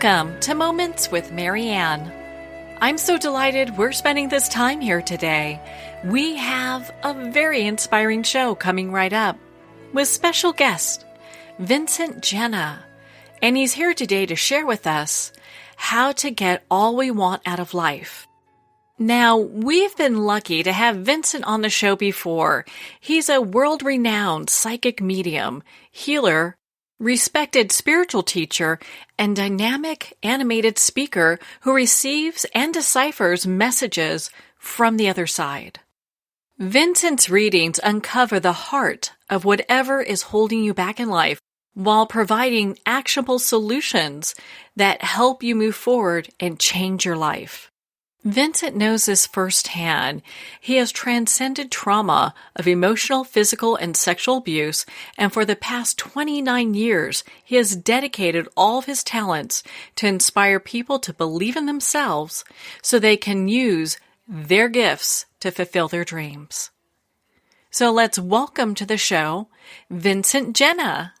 Welcome to Moments with Marianne. I'm so delighted we're spending this time here today. We have a very inspiring show coming right up with special guest, Vincent Genna. And he's here today to share with us how to get all we want out of life. Now, we've been lucky to have Vincent on the show before. He's a world-renowned psychic medium, healer, respected spiritual teacher, and dynamic animated speaker who receives and deciphers messages from the other side. Vincent's readings uncover the heart of whatever is holding you back in life while providing actionable solutions that help you move forward and change your life. Vincent knows this firsthand. He has transcended trauma of emotional, physical, and sexual abuse, and for the past 29 years, he has dedicated all of his talents to inspire people to believe in themselves so they can use their gifts to fulfill their dreams. So let's welcome to the show, Vincent Genna.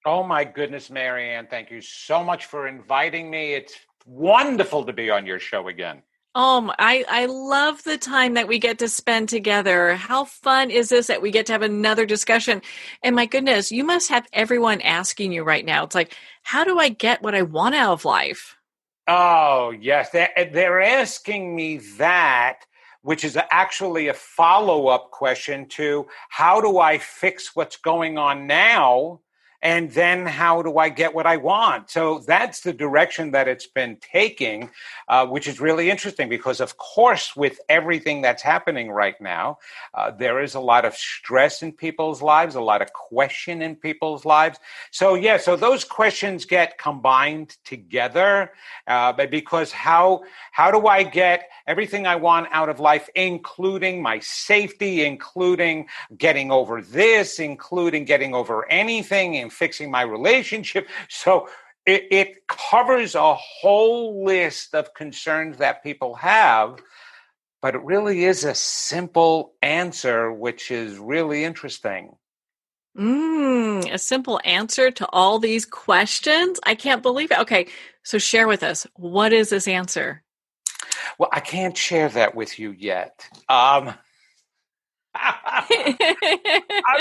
Oh my goodness, Marianne, thank you so much for inviting me. It's wonderful to be on your show again. I love the time that we get to spend together. How fun is this that we get to have another discussion? And my goodness, you must have everyone asking you right now. It's like, how do I get what I want out of life? Oh, yes. They're asking me that, which is actually a follow-up question to how do I fix what's going on now? And then how do I get what I want? So that's the direction that it's been taking, which is really interesting because, of course, with everything that's happening right now, there is a lot of stress in people's lives, a lot of question in people's lives. So, so those questions get combined together because how do I get everything I want out of life, including my safety, including getting over this, including getting over anything, and fixing my relationship. So it covers a whole list of concerns that people have, but it really is a simple answer, which is really interesting. A simple answer to all these questions? I can't believe it. Okay, so share with us. What is this answer? Well, I can't share that with you yet. I'm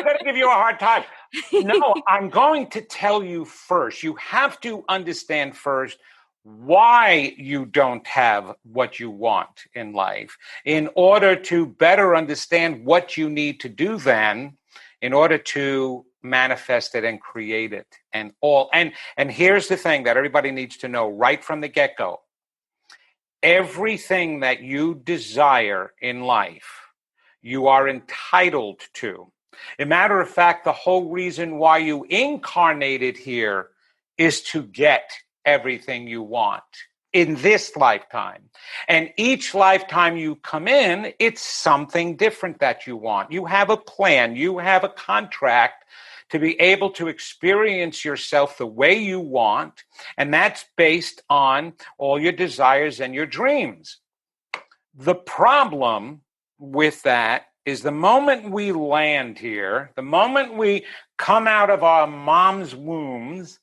going to give you a hard time. No, I'm going to tell you first. You have to understand first why you don't have what you want in life in order to better understand what you need to do then in order to manifest it and create it and all. And here's the thing that everybody needs to know right from the get-go. Everything that you desire in life, you are entitled to. As a matter of fact, the whole reason why you incarnated here is to get everything you want in this lifetime. And each lifetime you come in, it's something different that you want. You have a plan, you have a contract to be able to experience yourself the way you want, and that's based on all your desires and your dreams. The problem with that is the moment we land here, the moment we come out of our mom's wombs,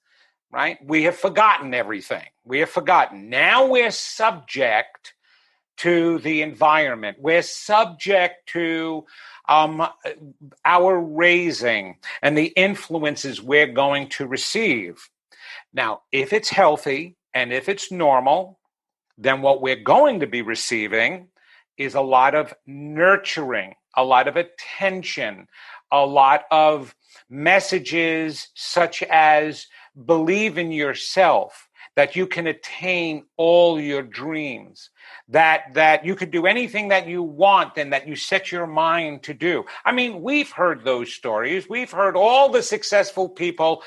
right, we have forgotten everything. We have forgotten. Now we're subject to the environment. We're subject to our raising and the influences we're going to receive. Now, if it's healthy and if it's normal, then what we're going to be receiving is a lot of nurturing, a lot of attention, a lot of messages such as believe in yourself, that you can attain all your dreams, that you could do anything that you want and that you set your mind to do. I mean, we've heard those stories. We've heard all the successful people.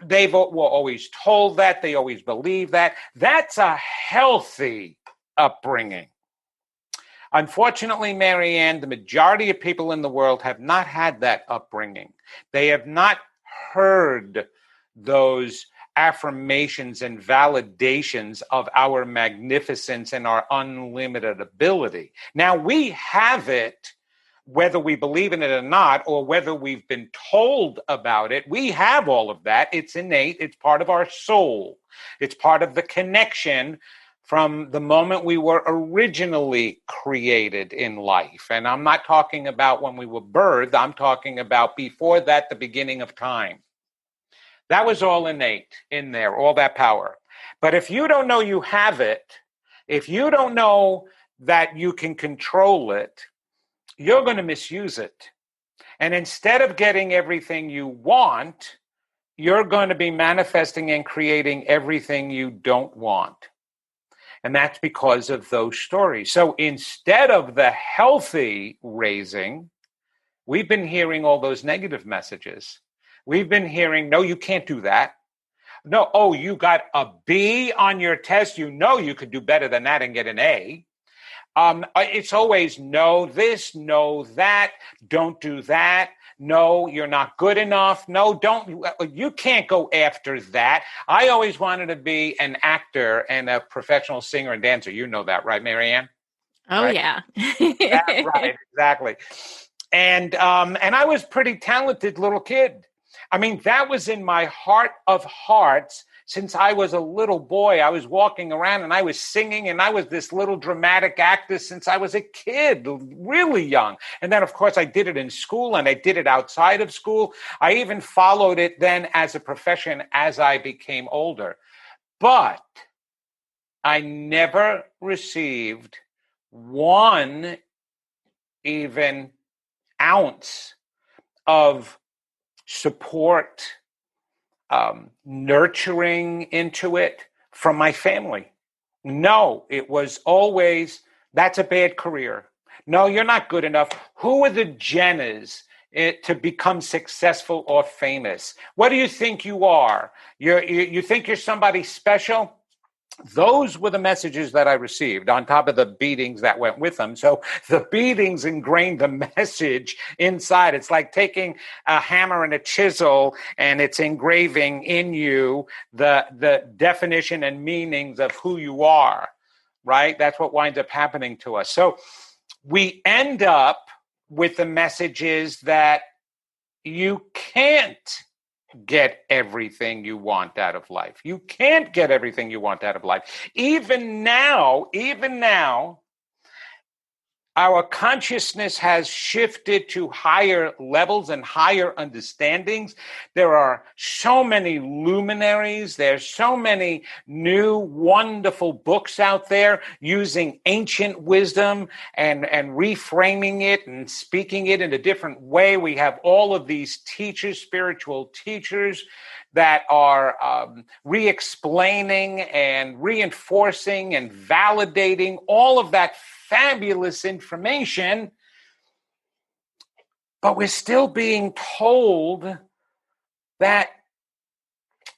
They were always told that. They always believe that. That's a healthy upbringing. Unfortunately, Marianne, the majority of people in the world have not had that upbringing. They have not heard those affirmations and validations of our magnificence and our unlimited ability. Now, we have it, whether we believe in it or not, or whether we've been told about it. We have all of that. It's innate. It's part of our soul. It's part of the connection from the moment we were originally created in life. And I'm not talking about when we were birthed. I'm talking about before that, the beginning of time. That was all innate in there, all that power. But if you don't know you have it, if you don't know that you can control it, you're going to misuse it. And instead of getting everything you want, you're going to be manifesting and creating everything you don't want. And that's because of those stories. So instead of the healthy raising, we've been hearing all those negative messages. We've been hearing, no, you can't do that. No, oh, you got a B on your test. You know you could do better than that and get an A. It's always no this, no that, don't do that. No, you're not good enough. No, you can't go after that. I always wanted to be an actor and a professional singer and dancer. You know that, right, Marianne? Oh, right? Yeah. Right, exactly. And I was pretty talented little kid. I mean, that was in my heart of hearts. Since I was a little boy, I was walking around and I was singing, and I was this little dramatic actor since I was a kid, really young. And then, of course, I did it in school and I did it outside of school. I even followed it then as a profession as I became older. But I never received one even ounce of support, nurturing into it from my family. No, it was always, that's a bad career. No, you're not good enough. Who are the Gennas to become successful or famous? What do you think you are? You think you're somebody special? Those were the messages that I received on top of the beatings that went with them. So the beatings ingrained the message inside. It's like taking a hammer and a chisel, and it's engraving in you the definition and meanings of who you are, right? That's what winds up happening to us. So we end up with the messages that you can't get everything you want out of life. You can't get everything you want out of life. Even now, our consciousness has shifted to higher levels and higher understandings. There are so many luminaries. There's so many new, wonderful books out there using ancient wisdom and reframing it and speaking it in a different way. We have all of these teachers, spiritual teachers, that are re-explaining and reinforcing and validating all of that fabulous information, but we're still being told that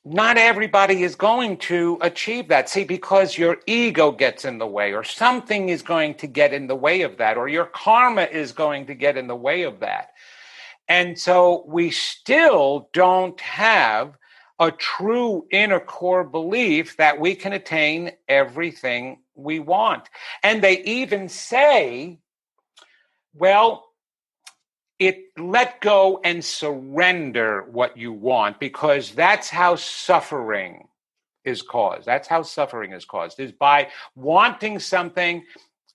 not everybody is going to achieve that. See, because your ego gets in the way, or something is going to get in the way of that, or your karma is going to get in the way of that. And so we still don't have a true inner core belief that we can attain everything we want. And they even say, well, let go and surrender what you want, because that's how suffering is caused. That's how suffering is caused, is by wanting something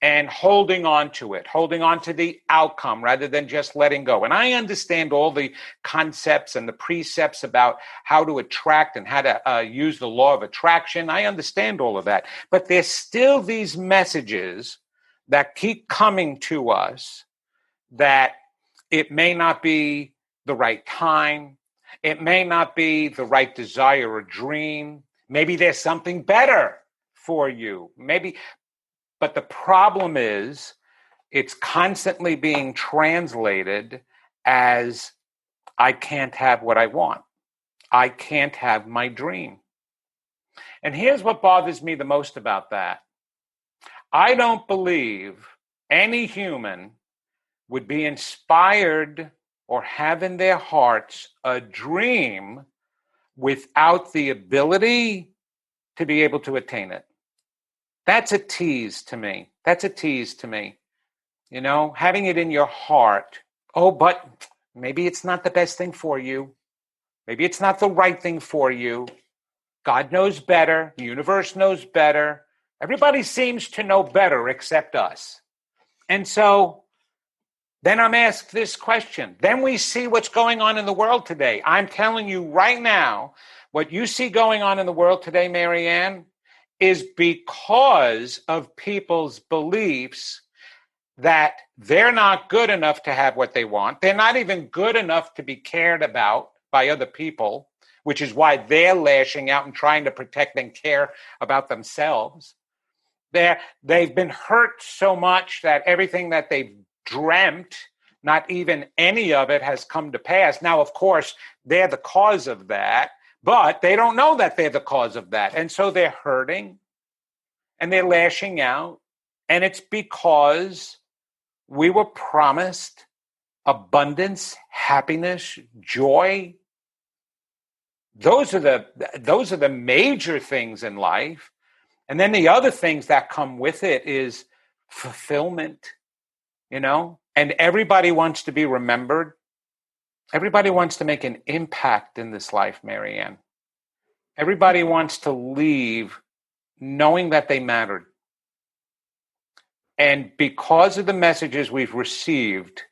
and holding on to it, holding on to the outcome rather than just letting go. And I understand all the concepts and the precepts about how to attract and how to use the law of attraction. I understand all of that. But there's still these messages that keep coming to us that it may not be the right time. It may not be the right desire or dream. Maybe there's something better for you. But the problem is it's constantly being translated as, I can't have what I want. I can't have my dream. And here's what bothers me the most about that. I don't believe any human would be inspired or have in their hearts a dream without the ability to be able to attain it. That's a tease to me. having it in your heart, oh, but maybe it's not the best thing for you. Maybe it's not the right thing for you. God knows better. The universe knows better. Everybody seems to know better except us. And so then I'm asked this question. Then we see what's going on in the world today. I'm telling you right now, what you see going on in the world today, Marianne, is because of people's beliefs that they're not good enough to have what they want. They're not even good enough to be cared about by other people, which is why they're lashing out and trying to protect and care about themselves. They've been hurt so much that everything that they've dreamt, not even any of it has come to pass. Now, of course, they're the cause of that, but they don't know that they're the cause of that. And so they're hurting and they're lashing out. And it's because we were promised abundance, happiness, joy. Those are the major things in life. And then the other things that come with it is fulfillment, and everybody wants to be remembered. Everybody wants to make an impact in this life, Marianne. Everybody wants to leave knowing that they mattered. And because of the messages we've received,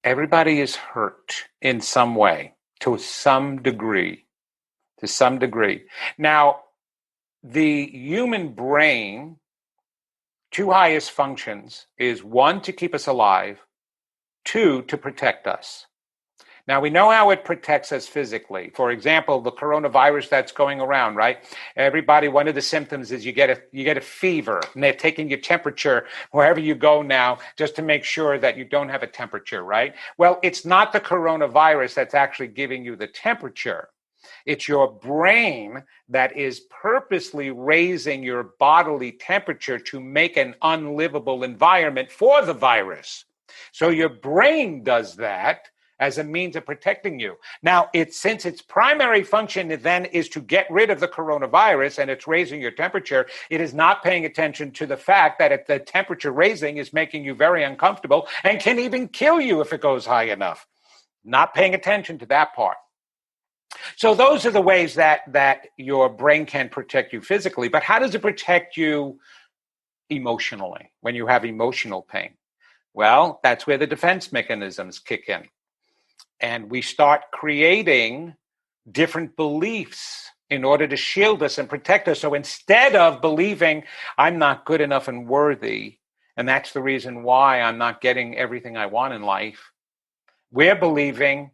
everybody is hurt in some way, to some degree. Now, the human brain, two highest functions is 1, to keep us alive, 2, to protect us. Now, we know how it protects us physically. For example, the coronavirus that's going around, right? Everybody, one of the symptoms is you get a fever, and they're taking your temperature wherever you go now just to make sure that you don't have a temperature, right? Well, it's not the coronavirus that's actually giving you the temperature. It's your brain that is purposely raising your bodily temperature to make an unlivable environment for the virus. So your brain does that as a means of protecting you. Now, since its primary function then is to get rid of the coronavirus and it's raising your temperature, it is not paying attention to the fact that the temperature raising is making you very uncomfortable and can even kill you if it goes high enough. Not paying attention to that part. So those are the ways that your brain can protect you physically. But how does it protect you emotionally when you have emotional pain? Well, that's where the defense mechanisms kick in. And we start creating different beliefs in order to shield us and protect us. So instead of believing I'm not good enough and worthy, and that's the reason why I'm not getting everything I want in life, we're believing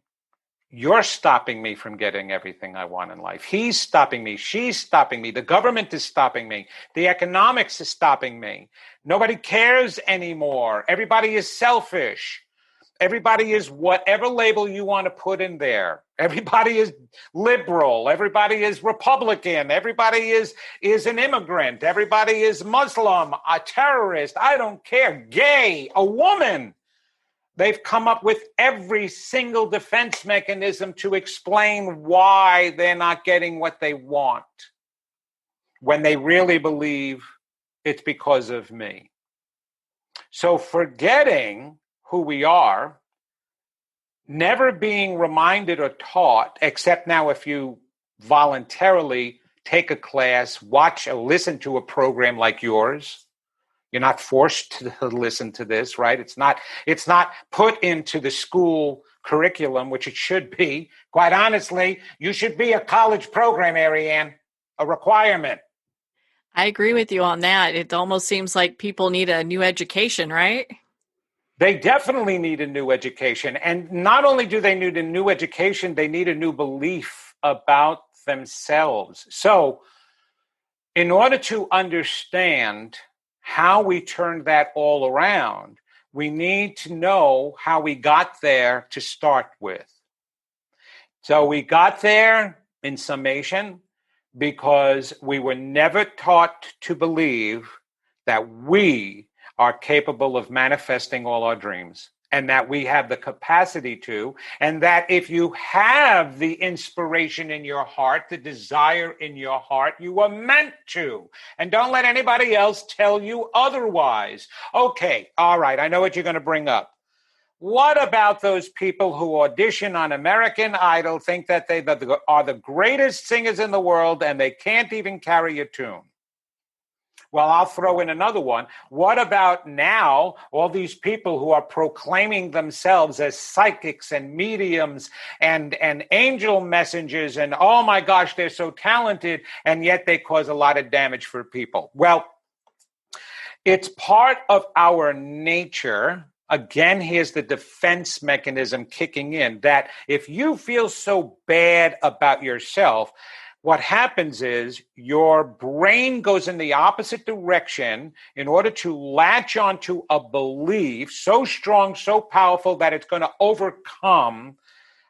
you're stopping me from getting everything I want in life. He's stopping me. She's stopping me. The government is stopping me. The economics is stopping me. Nobody cares anymore. Everybody is selfish. Everybody is whatever label you want to put in there. Everybody is liberal. Everybody is Republican. Everybody is an immigrant. Everybody is Muslim, a terrorist. I don't care. Gay, a woman. They've come up with every single defense mechanism to explain why they're not getting what they want when they really believe it's because of me. So forgetting who we are, never being reminded or taught, except now if you voluntarily take a class, watch or listen to a program like yours. You're not forced to listen to this, right? It's not put into the school curriculum, which it should be. Quite honestly, you should be a college program, Marianne, a requirement. I agree with you on that. It almost seems like people need a new education, right? They definitely need a new education. And not only do they need a new education, they need a new belief about themselves. So in order to understand how we turned that all around, we need to know how we got there to start with. So we got there, in summation, because we were never taught to believe that we are capable of manifesting all our dreams. and that we have the capacity to, and that if you have the inspiration in your heart, the desire in your heart, you are meant to. And don't let anybody else tell you otherwise. Okay, all right, I know what you're going to bring up. What about those people who audition on American Idol, think that they are the greatest singers in the world, and they can't even carry a tune? Well, I'll throw in another one. What about now all these people who are proclaiming themselves as psychics and mediums and angel messengers, and oh my gosh, they're so talented, and yet they cause a lot of damage for people? Well, it's part of our nature. Again, here's the defense mechanism kicking in, that if you feel so bad about yourself, what happens is your brain goes in the opposite direction in order to latch onto a belief so strong, so powerful that it's going to overcome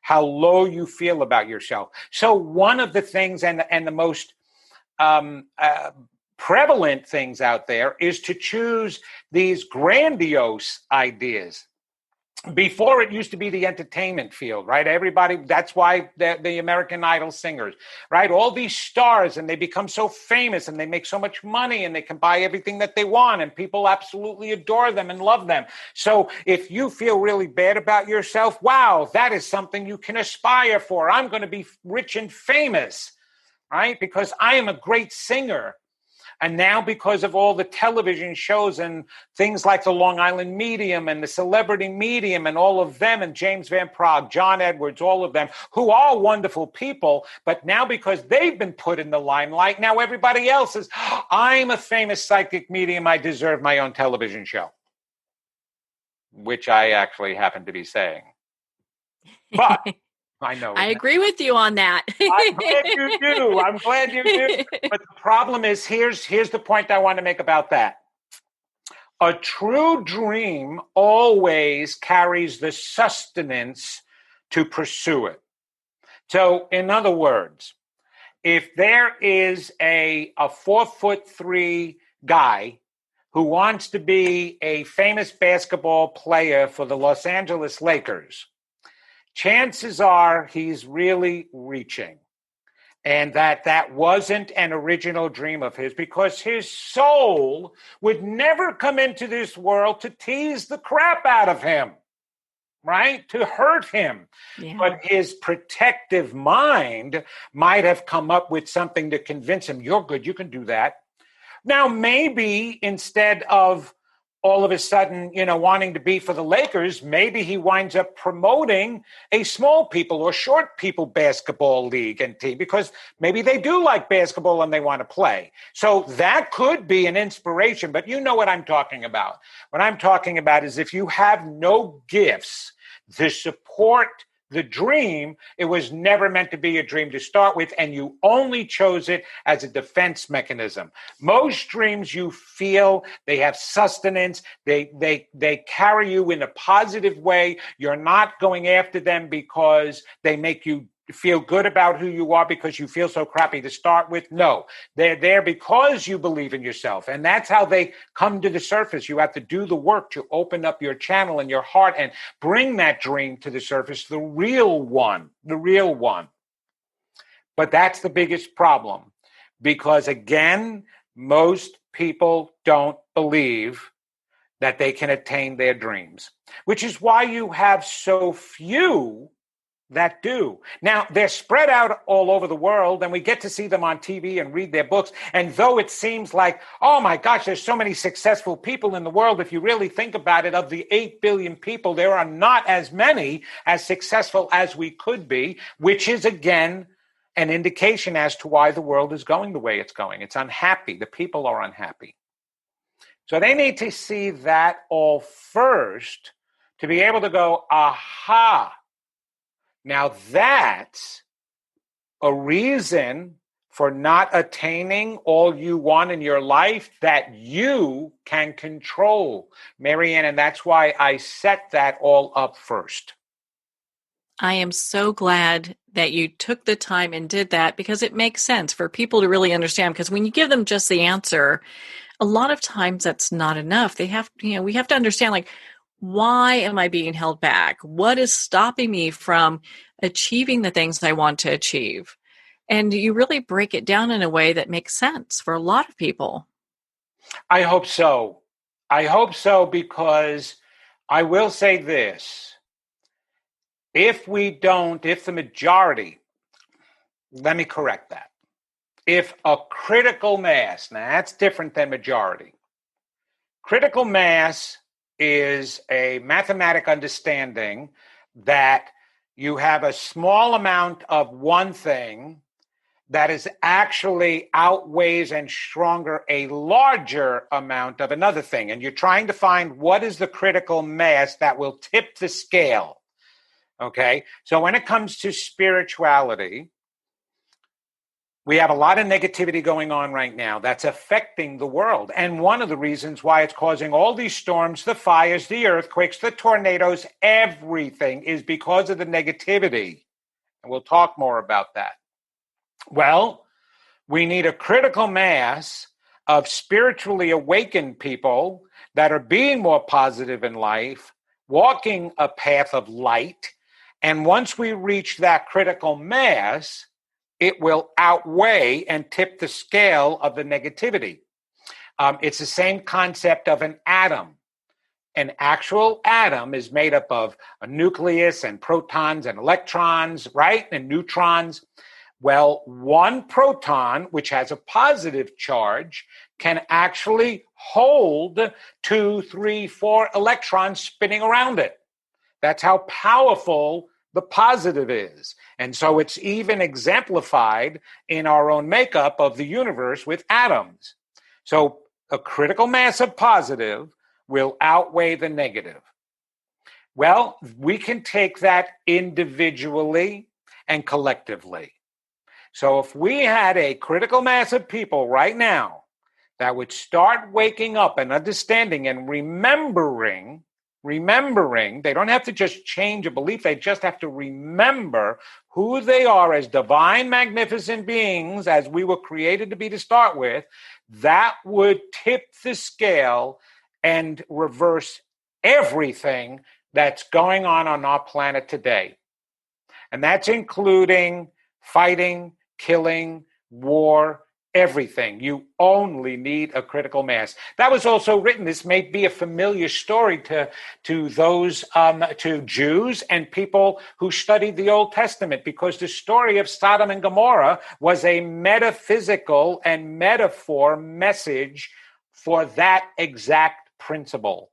how low you feel about yourself. So one of the things and the most prevalent things out there is to choose these grandiose ideas. Before, it used to be the entertainment field, right? Everybody, that's why the American Idol singers, right? All these stars, and they become so famous, and they make so much money, and they can buy everything that they want, and people absolutely adore them and love them. So if you feel really bad about yourself, wow, that is something you can aspire for. I'm going to be rich and famous, right? Because I am a great singer. And now, because of all the television shows and things like the Long Island Medium and the Celebrity Medium and all of them, and James Van Praagh, John Edwards, all of them, who are wonderful people, but now because they've been put in the limelight, now everybody else is, I'm a famous psychic medium, I deserve my own television show, which I actually happen to be saying. But I know. I agree with you on that. I'm glad you do. I'm glad you do. But the problem is, here's the point I want to make about that. A true dream always carries the sustenance to pursue it. So, in other words, if there is a 4'3" guy who wants to be a famous basketball player for the Los Angeles Lakers, chances are he's really reaching, and that wasn't an original dream of his, because his soul would never come into this world to tease the crap out of him, right? To hurt him. Yeah. But his protective mind might have come up with something to convince him, you're good, you can do that. Now, maybe instead of all of a sudden, wanting to be for the Lakers, maybe he winds up promoting a small people or short people basketball league and team, because maybe they do like basketball and they want to play. So that could be an inspiration, but you know what I'm talking about. What I'm talking about is if you have no gifts to support the dream, it was never meant to be a dream to start with, and you only chose it as a defense mechanism. Most dreams, you feel they have sustenance, they carry you in a positive way. You're not going after them because they make you feel good about who you are because you feel so crappy to start with. No, they're there because you believe in yourself. And that's how they come to the surface. You have to do the work to open up your channel and your heart and bring that dream to the surface, the real one. But that's the biggest problem, because again, most people don't believe that they can attain their dreams, which is why you have so few that do. Now, they're spread out all over the world, and we get to see them on TV and read their books. And though it seems like, oh my gosh, there's so many successful people in the world, if you really think about it, of the 8 billion people, there are not as many as successful as we could be, which is, again, an indication as to why the world is going the way it's going. It's unhappy. The people are unhappy. So they need to see that all first to be able to go, aha, now that's a reason for not attaining all you want in your life that you can control, Marianne. And that's why I set that all up first. I am so glad that you took the time and did that, because it makes sense for people to really understand. Because when you give them just the answer, a lot of times that's not enough. We have to understand, like, why am I being held back? What is stopping me from achieving the things I want to achieve? And you really break it down in a way that makes sense for a lot of people. I hope so. I hope so, because I will say this. If the majority, let me correct that. If a critical mass, now that's different than majority. Critical mass is a mathematic understanding that you have a small amount of one thing that is actually outweighs and stronger a larger amount of another thing. And you're trying to find what is the critical mass that will tip the scale. Okay? So when it comes to spirituality, we have a lot of negativity going on right now that's affecting the world. And one of the reasons why it's causing all these storms, the fires, the earthquakes, the tornadoes, everything is because of the negativity. And we'll talk more about that. Well, we need a critical mass of spiritually awakened people that are being more positive in life, walking a path of light. And once we reach that critical mass, it will outweigh and tip the scale of the negativity. It's the same concept of an atom. An actual atom is made up of a nucleus and protons and electrons, right? And neutrons. Well, one proton, which has a positive charge, can actually hold 2, 3, 4 electrons spinning around it. That's how powerful the positive is. And so it's even exemplified in our own makeup of the universe with atoms. So a critical mass of positive will outweigh the negative. Well, we can take that individually and collectively. So if we had a critical mass of people right now that would start waking up and understanding and remembering, they don't have to just change a belief, they just have to remember who they are as divine, magnificent beings, as we were created to be to start with, that would tip the scale and reverse everything that's going on our planet today. And that's including fighting, killing, war, everything. You only need a critical mass. That was also written. This may be a familiar story to those to Jews and people who studied the Old Testament, because the story of Sodom and Gomorrah was a metaphysical and metaphor message for that exact principle.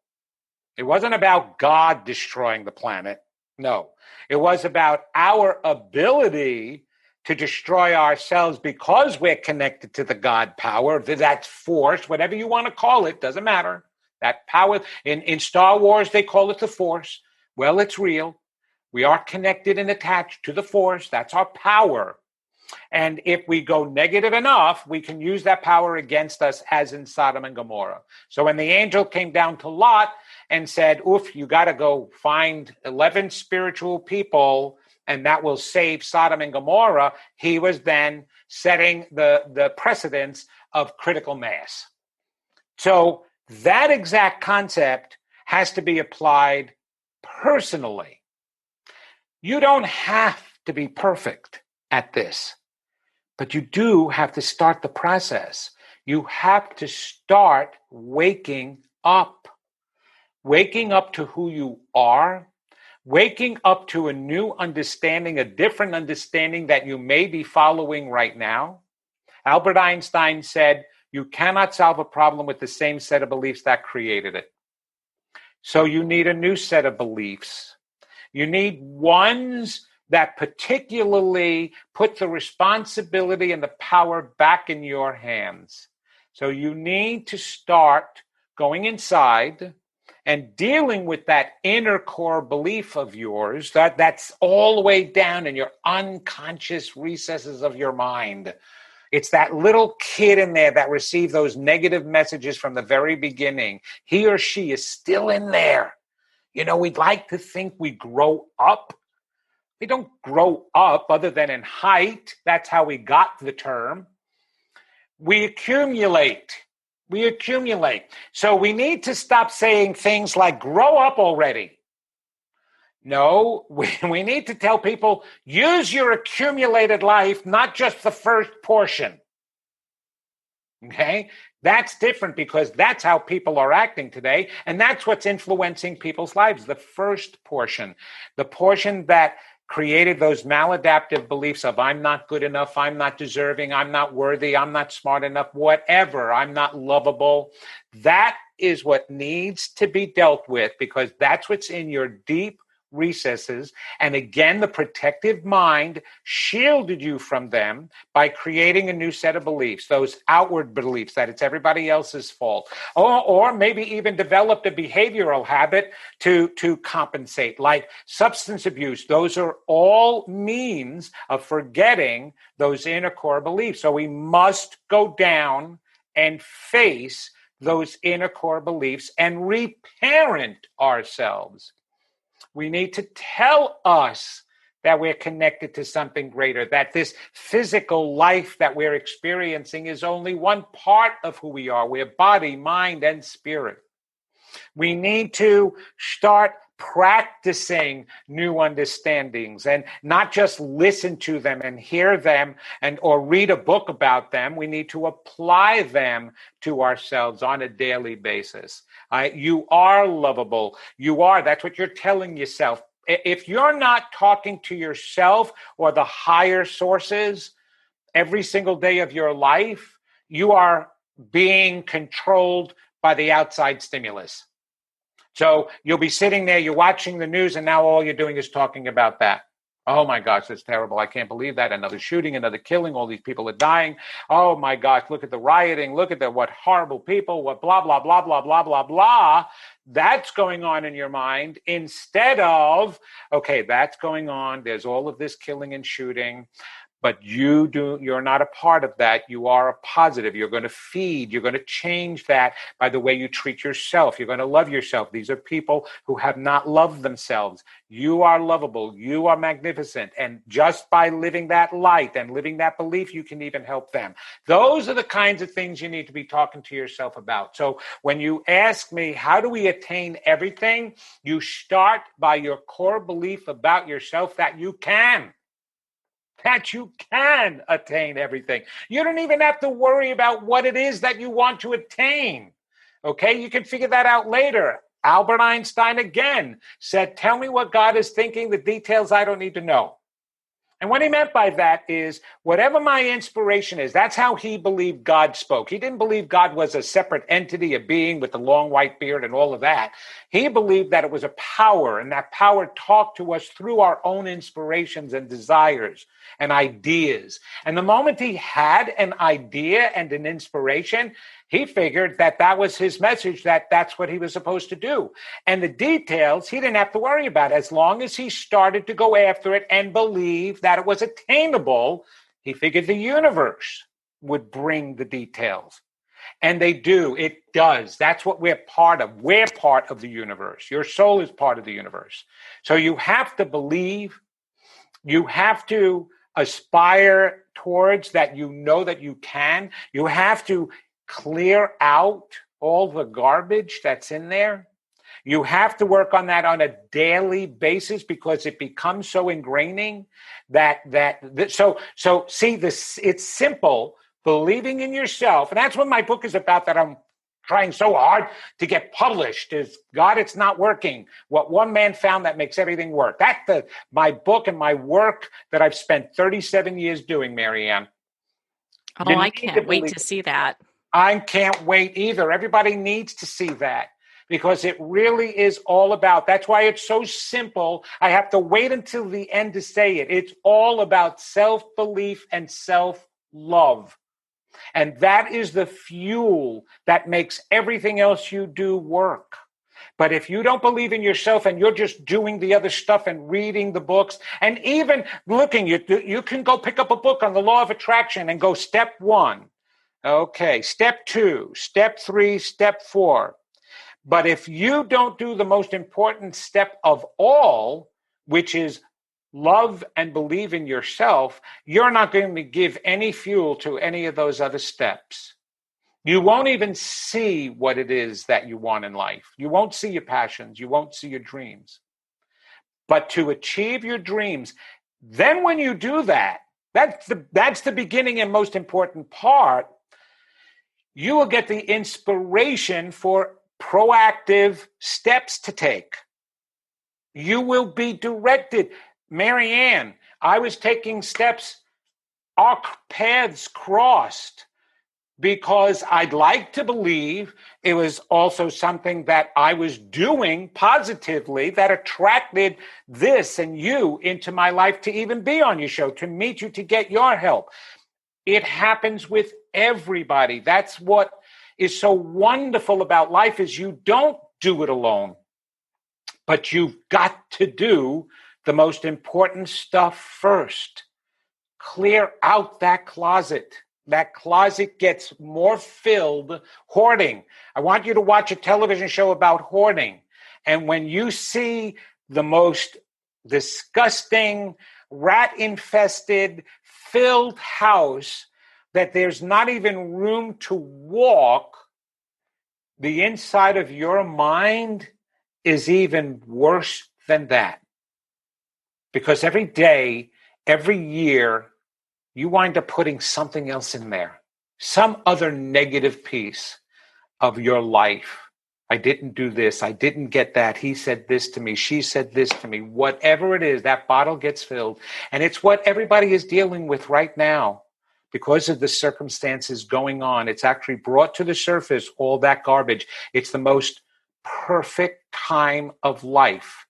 It wasn't about God destroying the planet. No, it was about our ability to destroy ourselves because we're connected to the God power, that force, whatever you want to call it, doesn't matter. That power, in Star Wars, they call it the Force. Well, it's real. We are connected and attached to the Force. That's our power. And if we go negative enough, we can use that power against us, as in Sodom and Gomorrah. So when the angel came down to Lot and said, oof, you got to go find 11 spiritual people, and that will save Sodom and Gomorrah, he was then setting the precedence of critical mass. So that exact concept has to be applied personally. You don't have to be perfect at this, but you do have to start the process. You have to start waking up to who you are, waking up to a new understanding, a different understanding that you may be following right now. Albert Einstein said, you cannot solve a problem with the same set of beliefs that created it. So you need a new set of beliefs. You need ones that particularly put the responsibility and the power back in your hands. So you need to start going inside and dealing with that inner core belief of yours that's all the way down in your unconscious recesses of your mind. It's that little kid in there that received those negative messages from the very beginning. He or she is still in there. You know, we'd like to think we grow up. We don't grow up other than in height. That's how we got the term. We accumulate. We accumulate. So we need to stop saying things like, grow up already. No, we need to tell people, use your accumulated life, not just the first portion. Okay? That's different because that's how people are acting today. And that's what's influencing people's lives. The first portion, the portion that created those maladaptive beliefs of I'm not good enough, I'm not deserving, I'm not worthy, I'm not smart enough, whatever, I'm not lovable. That is what needs to be dealt with because that's what's in your deep recesses. And again, the protective mind shielded you from them by creating a new set of beliefs, those outward beliefs that it's everybody else's fault, or maybe even developed a behavioral habit to compensate, like substance abuse. Those are all means of forgetting those inner core beliefs. So we must go down and face those inner core beliefs and reparent ourselves. We need to tell us that we're connected to something greater, that this physical life that we're experiencing is only one part of who we are. We're body, mind, and spirit. We need to start practicing new understandings and not just listen to them and hear them or read a book about them. We need to apply them to ourselves on a daily basis. You are lovable. You are. That's what you're telling yourself. If you're not talking to yourself or the higher sources every single day of your life, you are being controlled by the outside stimulus. So you'll be sitting there, you're watching the news, and now all you're doing is talking about that. Oh my gosh, that's terrible. I can't believe that. Another shooting, another killing. All these people are dying. Oh my gosh, look at the rioting. Look at what horrible people, what blah, blah, blah, blah, blah, blah, blah. That's going on in your mind instead of, okay, that's going on. There's all of this killing and shooting. But you're not a part of that. You are a positive. You're going to feed. You're going to change that by the way you treat yourself. You're going to love yourself. These are people who have not loved themselves. You are lovable. You are magnificent. And just by living that light and living that belief, you can even help them. Those are the kinds of things you need to be talking to yourself about. So when you ask me, how do we attain everything? You start by your core belief about yourself that you can attain everything. You don't even have to worry about what it is that you want to attain. Okay, you can figure that out later. Albert Einstein again said, tell me what God is thinking, the details I don't need to know. And what he meant by that is whatever my inspiration is, that's how he believed God spoke. He didn't believe God was a separate entity, a being with a long white beard and all of that. He believed that it was a power, and that power talked to us through our own inspirations and desires and ideas. And the moment he had an idea and an inspiration, he figured that that was his message, that that's what he was supposed to do. And the details, he didn't have to worry about. As long as he started to go after it and believe that it was attainable, he figured the universe would bring the details. And they do. It does. That's what we're part of. We're part of the universe. Your soul is part of the universe. So you have to believe. You have to aspire towards that. You know that you can. You have to clear out all the garbage that's in there. You have to work on that on a daily basis because it becomes so ingraining so see this. It's simple. Believing in yourself, and that's what my book is about, that I'm trying so hard to get published, is God, it's not working. What one man found that makes everything work. That's my book and my work that I've spent 37 years doing, Marianne. Oh, I can't wait to see that. I can't wait either. Everybody needs to see that because it really is all about, that's why it's so simple. I have to wait until the end to say it. It's all about self-belief and self-love. And that is the fuel that makes everything else you do work. But if you don't believe in yourself and you're just doing the other stuff and reading the books and even looking, you can go pick up a book on the law of attraction and go step 1. Okay, step 2, step 3, step 4. But if you don't do the most important step of all, which is love and believe in yourself, you're not going to give any fuel to any of those other steps. You won't even see what it is that you want in life. You won't see your passions. You won't see your dreams. But to achieve your dreams, then when you do that, that's the beginning and most important part. You will get the inspiration for proactive steps to take. You will be directed. Marianne, I was taking steps, our paths crossed because I'd like to believe it was also something that I was doing positively that attracted this and you into my life to even be on your show, to meet you, to get your help. It happens with everybody. That's what is so wonderful about life is you don't do it alone, but you've got to do the most important stuff first. Clear out that closet. That closet gets more filled. Hoarding. I want you to watch a television show about hoarding. And when you see the most disgusting, rat-infested, filled house that there's not even room to walk, the inside of your mind is even worse than that. Because every day, every year, you wind up putting something else in there, some other negative piece of your life. I didn't do this. I didn't get that. He said this to me. She said this to me. Whatever it is, that bottle gets filled. And it's what everybody is dealing with right now because of the circumstances going on. It's actually brought to the surface all that garbage. It's the most perfect time of life.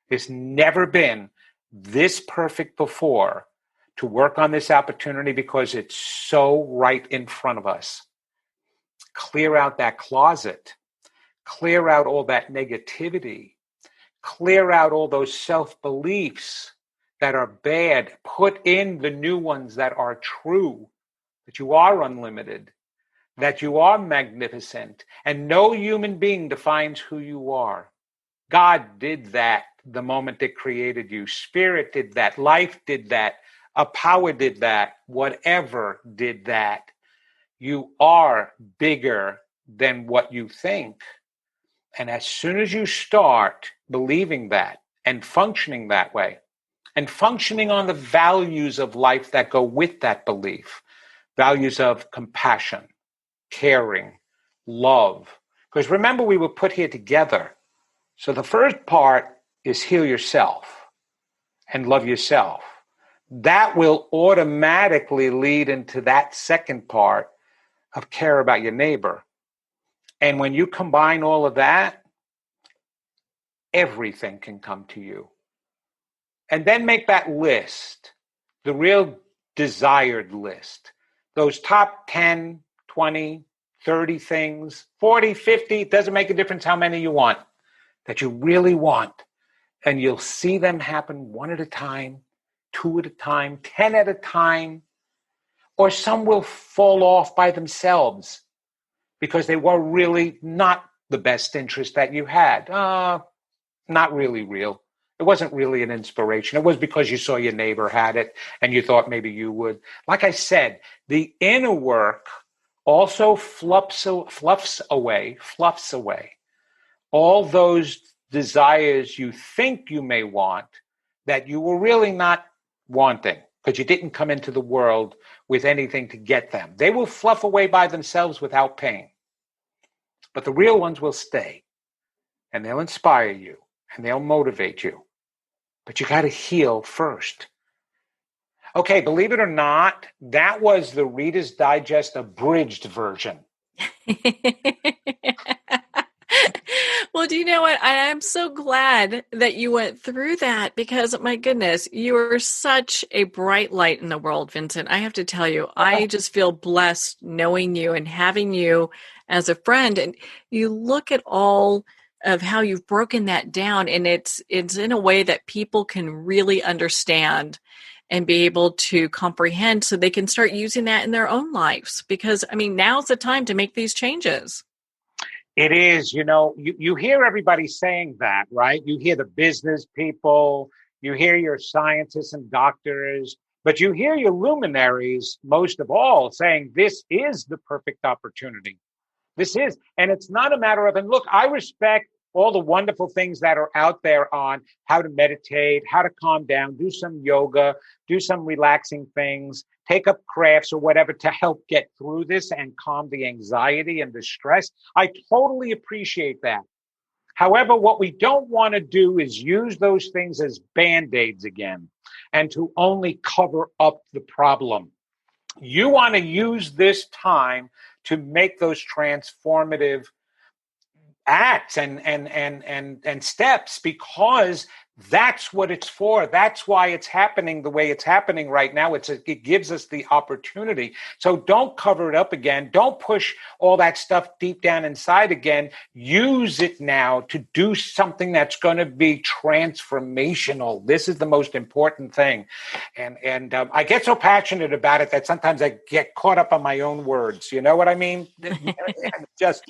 It's never been this perfect before to work on this opportunity because it's so right in front of us. Clear out that closet. Clear out all that negativity. Clear out all those self-beliefs that are bad. Put in the new ones that are true, that you are unlimited, that you are magnificent, and no human being defines who you are. God did that the moment it created you. Spirit did that. Life did that. A power did that. Whatever did that. You are bigger than what you think. And as soon as you start believing that and functioning that way, and functioning on the values of life that go with that belief, values of compassion, caring, love. Because remember, we were put here together. So the first part is heal yourself and love yourself. That will automatically lead into that second part of care about your neighbor. And when you combine all of that, everything can come to you. And then make that list, the real desired list. Those top 10, 20, 30 things, 40, 50, it doesn't make a difference how many you want, that you really want. And you'll see them happen one at a time, 2 at a time, 10 at a time, or some will fall off by themselves because they were really not the best interest that you had. Not really real. It wasn't really an inspiration. It was because you saw your neighbor had it and you thought maybe you would. Like I said, the inner work also fluffs away all those desires you think you may want that you were really not wanting because you didn't come into the world with anything to get them. They will fluff away by themselves without pain. But the real ones will stay and they'll inspire you and they'll motivate you. But you got to heal first. Okay, believe it or not, that was the Reader's Digest abridged version. Well, do you know what? I'm so glad that you went through that because, my goodness, you are such a bright light in the world, Vincent. I have to tell you, I just feel blessed knowing you and having you as a friend. And you look at all of how you've broken that down, and it's in a way that people can really understand and be able to comprehend so they can start using that in their own lives. Because, I mean, now's the time to make these changes. It is, you hear everybody saying that, right? You hear the business people, you hear your scientists and doctors, But you hear your luminaries most of all saying this is the perfect opportunity. This is, and it's not a matter of, and look, I respect all the wonderful things that are out there on how to meditate, how to calm down, do some yoga, do some relaxing things, take up crafts or whatever to help get through this and calm the anxiety and the stress. I totally appreciate that. However, what we don't want to do is use those things as band-aids again and to only cover up the problem. You want to use this time to make those transformative acts and steps, because that's what it's for. That's why it's happening the way it's happening right now. It gives us the opportunity. So don't cover it up again. Don't push all that stuff deep down inside again. Use it now to do something that's going to be transformational. This is the most important thing. And I get so passionate about it that sometimes I get caught up on my own words. You know what I mean? Just...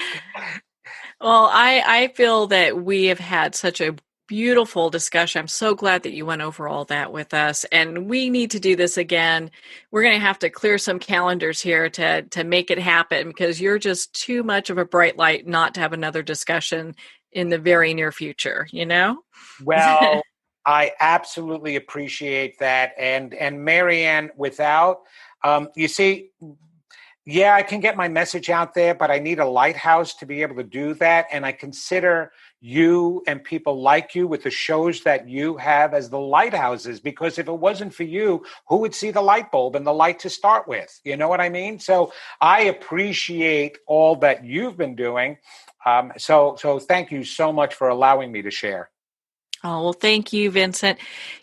Well, I feel that we have had such a beautiful discussion. I'm so glad that you went over all that with us, and we need to do this again. We're going to have to clear some calendars here to make it happen, because you're just too much of a bright light not to have another discussion in the very near future, you know? Well, I absolutely appreciate that. And Marianne, without, you see, yeah, I can get my message out there, but I need a lighthouse to be able to do that. And I consider you and people like you with the shows that you have as the lighthouses, because if it wasn't for you, who would see the light bulb and the light to start with? You know what I mean? So I appreciate all that you've been doing. So thank you so much for allowing me to share. Oh, well, thank you, Vincent.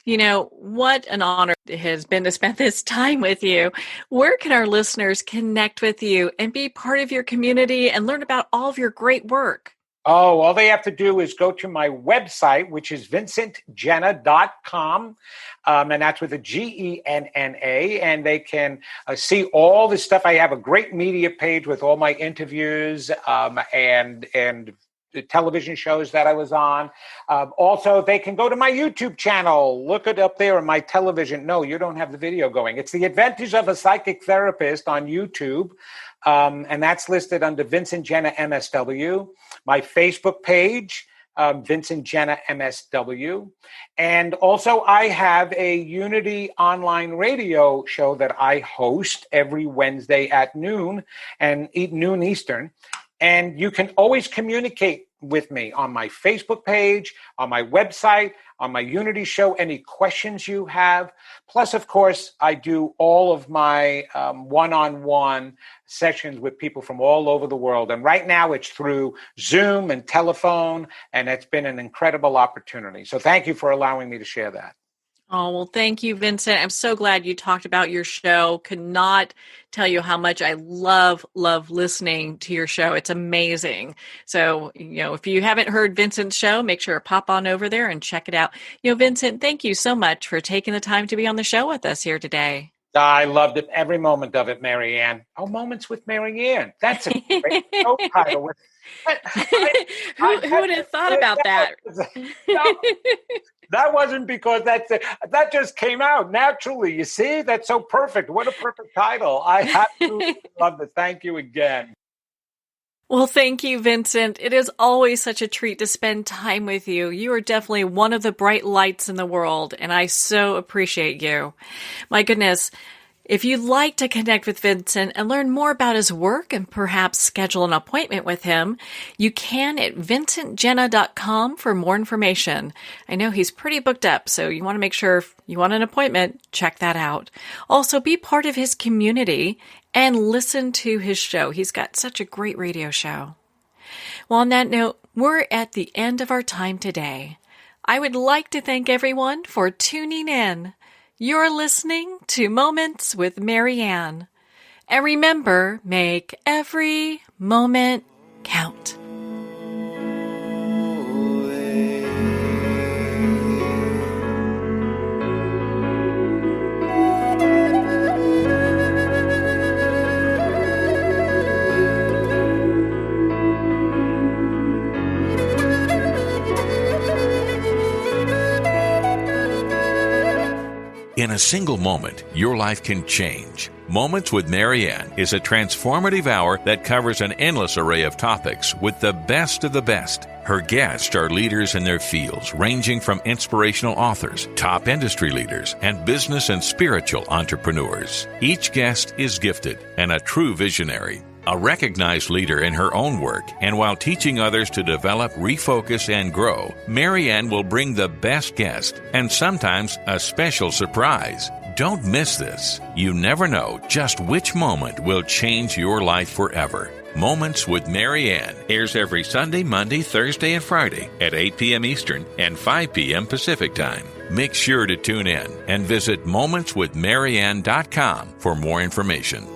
You know, what an honor it has been to spend this time with you. Where can our listeners connect with you and be part of your community and learn about all of your great work? Oh, all they have to do is go to my website, which is vincentgenna.com, and that's with a Genna, and they can see all the stuff. I have a great media page with all my interviews and the television shows that I was on. Also, they can go to my YouTube channel. Look it up there on my television. No, you don't have the video going. It's The Adventures of a Psychic Therapist on YouTube. And that's listed under Vincent Genna MSW. My Facebook page, Vincent Genna MSW. And also I have a Unity online radio show that I host every Wednesday at noon Eastern. And you can always communicate with me on my Facebook page, on my website, on my Unity show, any questions you have. Plus, of course, I do all of my one-on-one sessions with people from all over the world. And right now it's through Zoom and telephone, and it's been an incredible opportunity. So thank you for allowing me to share that. Oh, well, thank you, Vincent. I'm so glad you talked about your show. Could not tell you how much I love listening to your show. It's amazing. So, you know, if you haven't heard Vincent's show, make sure to pop on over there and check it out. You know, Vincent, thank you so much for taking the time to be on the show with us here today. I loved it. Every moment of it, Marianne. Oh, Moments with Marianne. That's a great show title. Who would have thought about that? That wasn't because that just came out naturally. You see, that's so perfect. What a perfect title. I absolutely love it. Thank you again. Well, thank you, Vincent. It is always such a treat to spend time with you. You are definitely one of the bright lights in the world, and I so appreciate you. My goodness. If you'd like to connect with Vincent and learn more about his work and perhaps schedule an appointment with him, you can at vincentgenna.com for more information. I know he's pretty booked up, so you want to make sure if you want an appointment, check that out. Also, be part of his community and listen to his show. He's got such a great radio show. Well, on that note, we're at the end of our time today. I would like to thank everyone for tuning in. You're listening to Moments with Marianne. And remember, make every moment count. In a single moment, your life can change. Moments with Marianne is a transformative hour that covers an endless array of topics with the best of the best. Her guests are leaders in their fields, ranging from inspirational authors, top industry leaders, and business and spiritual entrepreneurs. Each guest is gifted and a true visionary, a recognized leader in her own work, and while teaching others to develop, refocus, and grow, Marianne will bring the best guest and sometimes a special surprise. Don't miss this. You never know just which moment will change your life forever. Moments with Marianne airs every Sunday, Monday, Thursday, and Friday at 8 p.m. Eastern and 5 p.m. Pacific Time. Make sure to tune in and visit momentswithmarianne.com for more information.